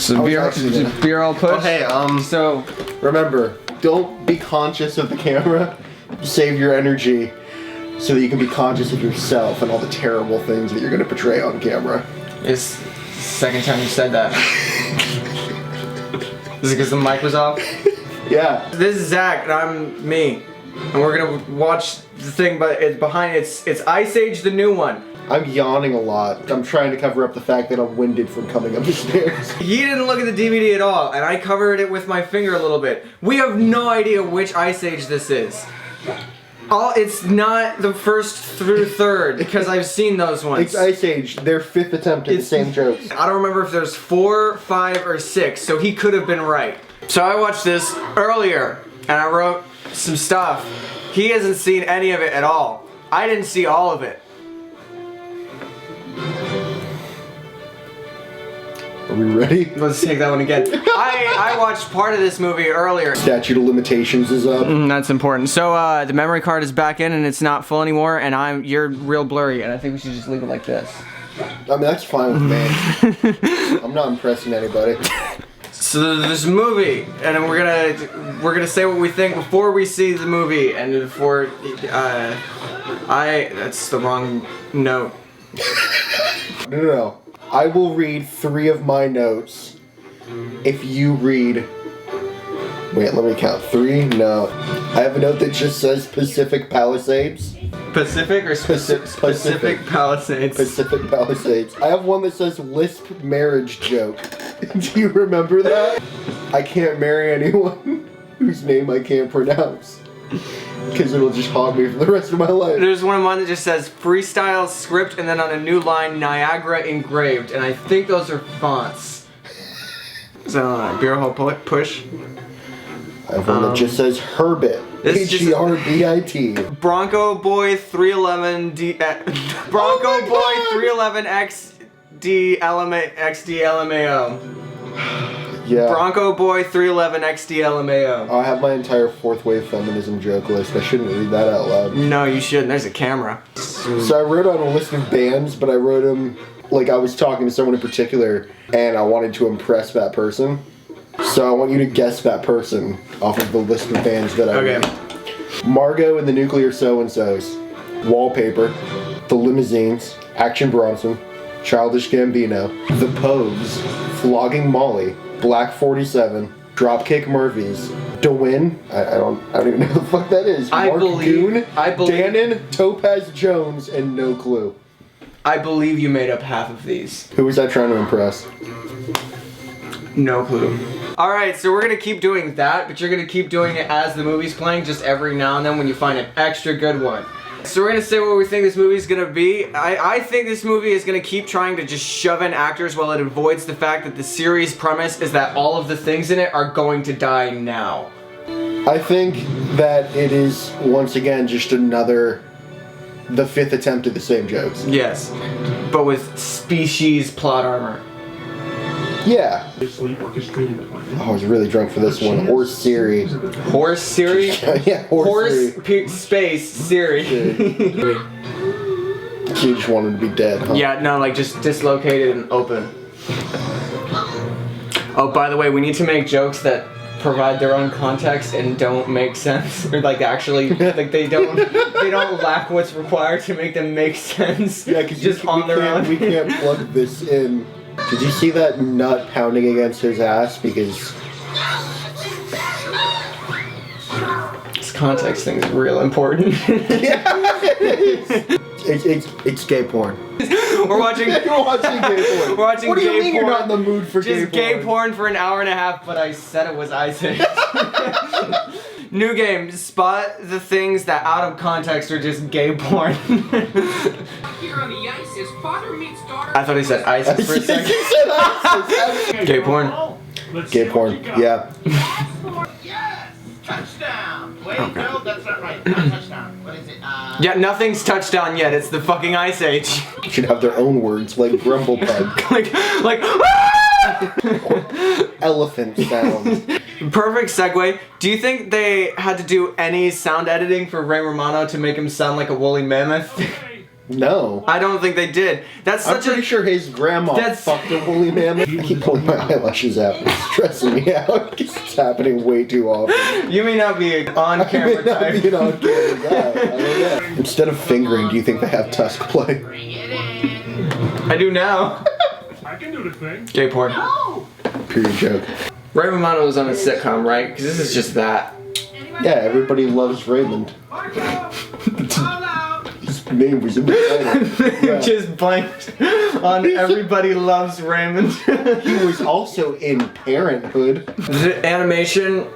So beer all push. Oh, hey, so remember, don't be conscious of the camera. Save your energy so that you can be conscious of yourself and all the terrible things that you're going to portray on camera. it's the second time you said that. Is it because the mic was off? Yeah. This is Zack and I'm me, and we're gonna watch the thing, but it's Ice Age, the new one. I'm yawning a lot. I'm trying to cover up the fact that I'm winded from coming up the stairs. He didn't look at the DVD at all, and I covered it with my finger a little bit. We have no idea which Ice Age this is. It's not the first through third, because I've seen those ones. It's Ice Age, their 5th attempt at the same jokes. I don't remember if there's 4, 5, or 6, so he could have been right. So I watched this earlier, and I wrote some stuff. He hasn't seen any of it at all. I didn't see all of it. Are we ready? Let's take that one again. I watched part of this movie earlier. Statute of limitations is up. That's important. So the memory card is back in and it's not full anymore, and you're real blurry, and I think we should just leave it like this. I mean, that's fine with me. I'm not impressing anybody. So this movie, and we're gonna say what we think before we see the movie, and before that's the wrong note. No. I will read 3 of my notes. If you read... Wait, let me count. 3? No. I have a note that just says Pacific Palisades. Pacific or Pacific Palisades? Pacific Palisades. I have one that says Lisp marriage joke. Do you remember that? I can't marry anyone whose name I can't pronounce. Because it'll just haunt me for the rest of my life. There's one of mine that just says freestyle script and then on a new line Niagara engraved, and I think those are fonts. So beer hole push. I have one that just says Herbit. H-E-R-B-I-T. Bronco Boy 311 Bronco Boy 311 XD LMAO. Yeah. Bronco Boy 311 XD LMAO. I have my entire 4th wave feminism joke list. I shouldn't read that out loud. No, you shouldn't. There's a camera. So I wrote on a list of bands, but I wrote them like I was talking to someone in particular, and I wanted to impress that person. So I want you to guess that person off of the list of bands that I wrote. Margot and the Nuclear So-and-Sos, Wallpaper, The Limousines, Action Bronson, Childish Gambino, The Pogues, Flogging Molly, Black 47, Dropkick Murphys, DeWin, I don't even know who the fuck that is. Mark Goon, Dannon, Topaz Jones, and No Clue. I believe you made up half of these. Who was I trying to impress? No clue. Alright, so we're gonna keep doing that, but you're gonna keep doing it as the movie's playing, just every now and then when you find an extra good one. So we're gonna say what we think this movie's gonna be. I think this movie is gonna keep trying to just shove in actors while it avoids the fact that the series premise is that all of the things in it are going to die now. I think that it is, once again, just the 5th attempt at the same jokes. Yes, but with species plot armor. Yeah. Oh, I was really drunk for this one. Horse Siri. Horse Siri? Yeah, Horse space Siri. She just wanted to be dead, huh? Yeah, no, like just dislocated and open. Oh, by the way, we need to make jokes that provide their own context and don't make sense, or like actually, like they don't lack what's required to make them make sense. Yeah, because just on their own. We can't plug this in. Did you see that nut pounding against his ass? Because this context thing is real important. Yeah, it's gay porn. We're watching. You're watching gay porn. We're watching. What do you gay mean porn. You're not in the mood for just gay porn for an hour and a half? But I said it was Ice Age. New game. Spot the things that out of context are just gay porn. Here on the ice is father meets daughter. I thought he said ISIS for a second. He said ISIS. Gay porn. Gay porn. Yeah. Yes! Touchdown! Wait, no, that's not right. Not touchdown. What is it? Yeah, nothing's touchdown yet. It's the fucking Ice Age. Should have their own words like grumble pug. like Elephant sound. Perfect segue. Do you think they had to do any sound editing for Ray Romano to make him sound like a woolly mammoth? No. I don't think they did. That's I'm such pretty a... sure his grandma fucked a woolly mammoth. I keep pulling my eyelashes out. It's stressing me out because it's happening way too often. You may not be an on-camera I may not type. be an on-camera guy. I don't know. Instead of fingering, do you think they have tusk play? Bring it in. I do now. I can do the thing. Gay porn. Oh! Period joke. Ray Romano was on a sitcom, right? Because this is just that. Yeah, everybody loves Raymond. His name was in the title. Yeah. Just blanked on Everybody Loves Raymond. He was also in Parenthood. The animation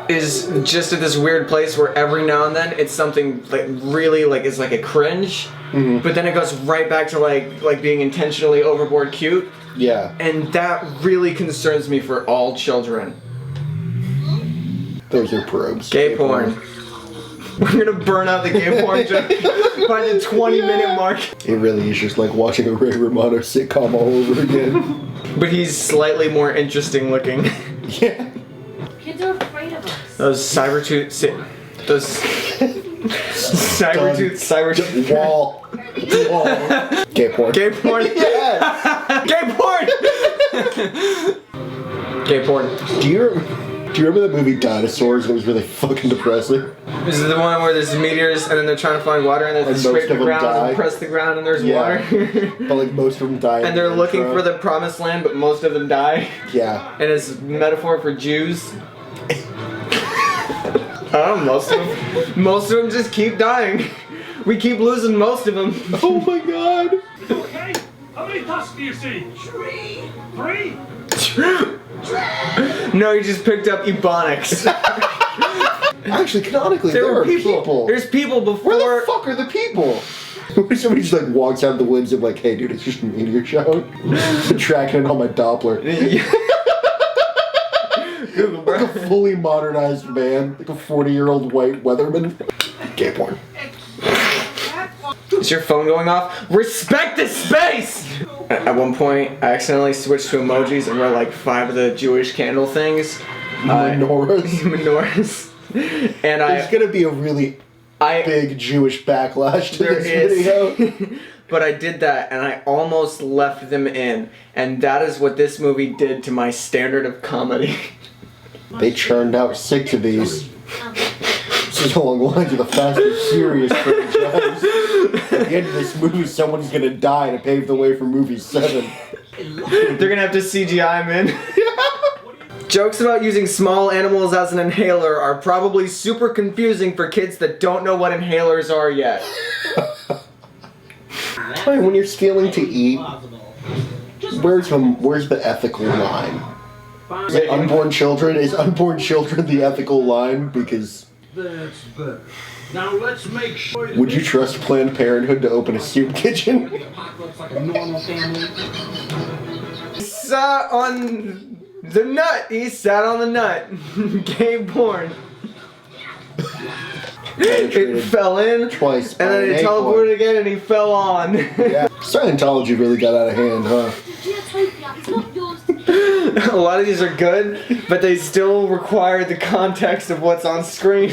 is just at this weird place where every now and then it's something like really like it's like a cringe, but then it goes right back to like being intentionally overboard cute. Yeah. And that really concerns me for all children. Those are probes. Gay porn. We're gonna burn out the gay porn joke by the 20-minute mark. It really is just like watching a Ray Romano sitcom all over again. But he's slightly more interesting looking. Yeah. Kids are afraid of us. Those Cybertooth. Wall. Gay porn. Gay porn. Yes. Gay porn. Gay porn. Do you remember the movie Dinosaurs? It was really fucking depressing. This is the one where there's meteors and then they're trying to find water and then they And scrape most the of them ground die. and press the ground and there's Yeah. water. But like most of them die. And they're looking for the promised land, but most of them die. Yeah. And it's a metaphor for Jews. Most of them just keep dying. We keep losing most of them. Oh my god. Okay. How many tusks do you see? 3. 3? No, you just picked up Ebonics. Actually, canonically, There there were are people. There's people before. Where the fuck are the people? Somebody just like walks out of the woods and like, hey dude, it's just a meteor shower. Tracking it on my Doppler. Like a fully modernized man, like a 40-year-old white weatherman. Gay porn. Is your phone going off? Respect the space! At one point, I accidentally switched to emojis and wrote like 5 of the Jewish candle things. Menorahs. Menorahs. And There's gonna be a really big Jewish backlash to There this is. video. But I did that and I almost left them in. And that is what this movie did to my standard of comedy. They churned out 6 of these. This is along the lines of the Fast and Furious franchise. At the end of this movie, someone's gonna die to pave the way for movie 7. They're gonna have to CGI him in. Jokes about using small animals as an inhaler are probably super confusing for kids that don't know what inhalers are yet. When you're stealing to eat, where's the ethical line? Is it unborn children? Is unborn children the ethical line? Because That's better. Now let's make sure. would you trust Planned Parenthood to open a soup kitchen? A normal family. Sat on the nut. He sat on the nut. Gay porn. It fell in Twice. and then it teleported again and he fell on. Yeah. Scientology really got out of hand, huh? A lot of these are good, but they still require the context of what's on screen.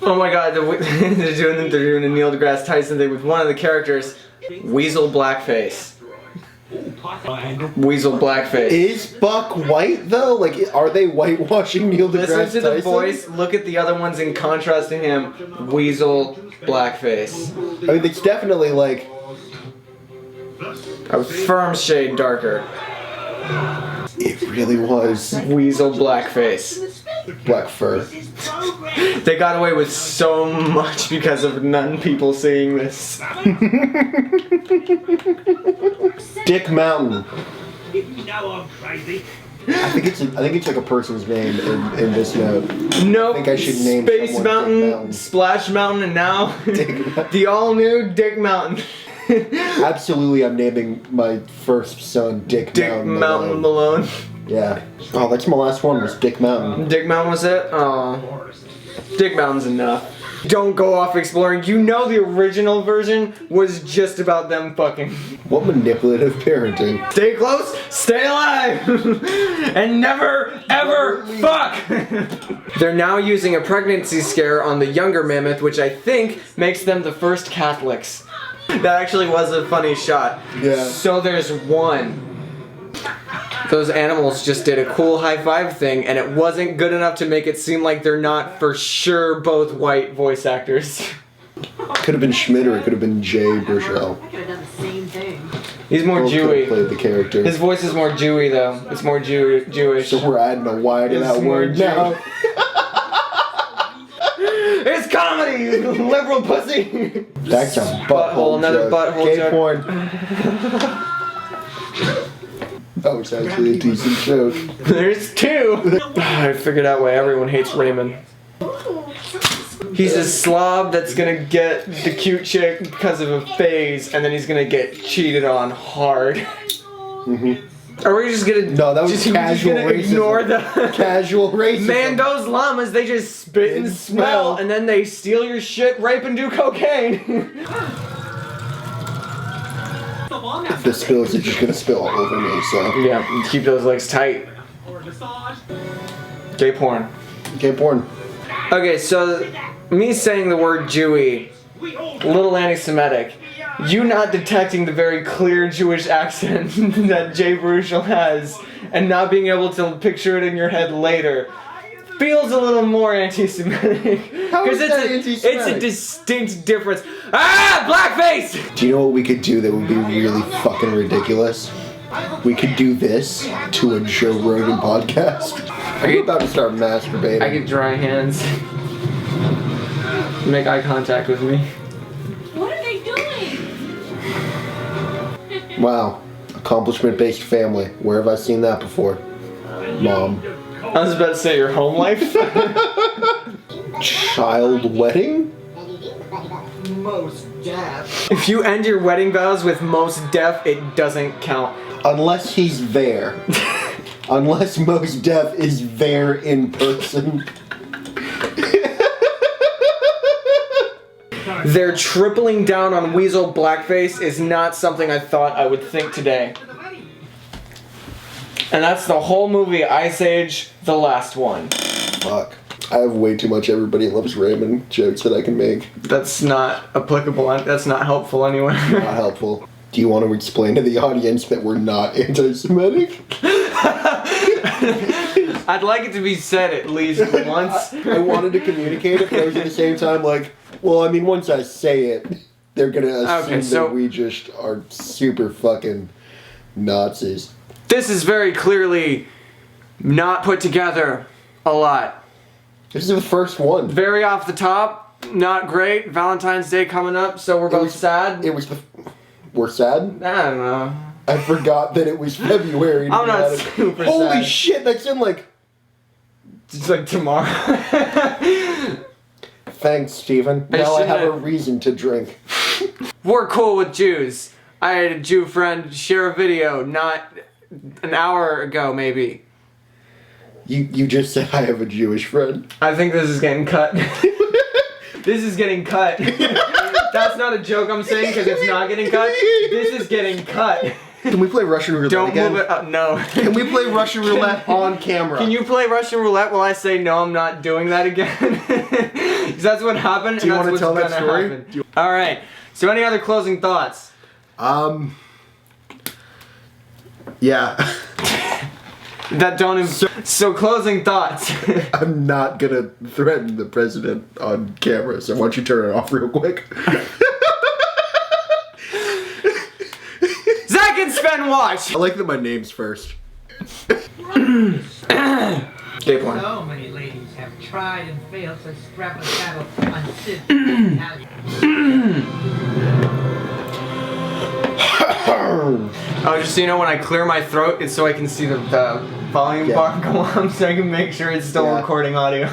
Oh my god, they're doing the Neil deGrasse Tyson thing with one of the characters. Weasel blackface. Weasel blackface. Is Buck white though? Like, are they whitewashing Neil deGrasse Tyson? Listen to the voice, look at the other ones in contrast to him. Weasel blackface. I mean, it's definitely like A firm shade darker. it really was Weasel blackface. black fur. They got away with so much because of none people seeing this. Dick Mountain. You know I'm crazy. I think it's like a person's name in this note. Nope. I think I should name Space someone Mountain, Dick Mountain. Splash Mountain, and now Dick the all-new Dick Mountain. Absolutely, I'm naming my first son Dick Dick Mountain. Mountain Malone. Yeah. Oh, that's my last one. Was Dick Mountain. Dick Mountain was it? Oh, Dick Mountain's enough. Don't go off exploring. You know the original version was just about them fucking. What manipulative parenting. Stay close, stay alive, and never, ever fuck! They're now using a pregnancy scare on the younger mammoth, which I think makes them the first Catholics. That actually was a funny shot. Yeah. So there's one. Those animals just did a cool high five thing, and it wasn't good enough to make it seem like they're not for sure both white voice actors. Could have been Schmidt or it could have been Jay Burchell. I could have done the same thing. He's more Both could have Jewy. played the character. His voice is more Jewy though. It's more Jewish. So we're adding a Y to It's that more word now. It's comedy, you liberal pussy. That's a butthole Another joke. butthole Gay joke. porn. That was actually a decent joke. There's two. I figured out why everyone hates Raymond. He's a slob that's gonna get the cute chick because of a phase, and then he's gonna get cheated on hard. Mm-hmm. Are we just gonna? No, that was just, casual we're just gonna ignore the Casual racism. Man, those llamas, they just spit and And smell, smell. and then they steal your shit, rape, and do cocaine. If this spills, it's just gonna spill all over me, so. Yeah, keep those legs tight. Gay porn. Gay porn. Okay, so me saying the word Jewy, little anti-Semitic, you not detecting the very clear Jewish accent that Jay Baruchel has, and not being able to picture it in your head later, feels a little more anti-Semitic. How is that it's anti-Semitic? a distinct difference. Ah, blackface! Do you know what we could do that would be really fucking ridiculous? We could do this to a Joe Rogan podcast. I'm about to start masturbating. I get dry hands. Make eye contact with me. What are they doing? Wow. Accomplishment-based family. Where have I seen that before? Mom. I was about to say your home life. Child wedding? Most deaf. If you end your wedding vows with most deaf, it doesn't count. Unless he's there. Unless Most Def is there in person. They're tripling down on Weasel blackface is not something I thought I would think today. And that's the whole movie, Ice Age, the last one. Fuck. I have way too much Everybody Loves Raymond jokes that I can make. That's not applicable, that's not helpful anyway. Not helpful. Do you want to explain to the audience that we're not anti-Semitic? I'd like it to be said at least once. I wanted to communicate it, but I was at the same time like, well, I mean, once I say it, they're gonna assume that we just are super fucking Nazis. This is very clearly not put together a lot. This is the first one. Very off the top, not great. Valentine's Day coming up, so we're both sad. It was the... We're sad? I don't know. I forgot that it was February. I'm not super Holy sad. shit, that's in like... It's like tomorrow. Thanks, Steven. Now I have a reason to drink. We're cool with Jews. I had a Jew friend share a video not an hour ago, maybe. You just said I have a Jewish friend. I think this is getting cut. This is getting cut. That's not a joke I'm saying because it's not getting cut. This is getting cut. Can we play Russian roulette Don't again? move it up. No. Can we play Russian roulette on camera? Can you play Russian roulette while I say no, I'm not doing that again? Because that's what happened. Do you want to tell that story? All right. So any other closing thoughts? Yeah. That don't. So closing thoughts. I'm not gonna threaten the president on camera, so why don't you turn it off real quick? Zack and SVEN watch. I like that my name's first. Gay porn. So many ladies have tried and failed to strap a saddle on Sid Italian. Oh, just so you know, when I clear my throat, it's so I can see the volume bar go on, so I can make sure it's still recording audio.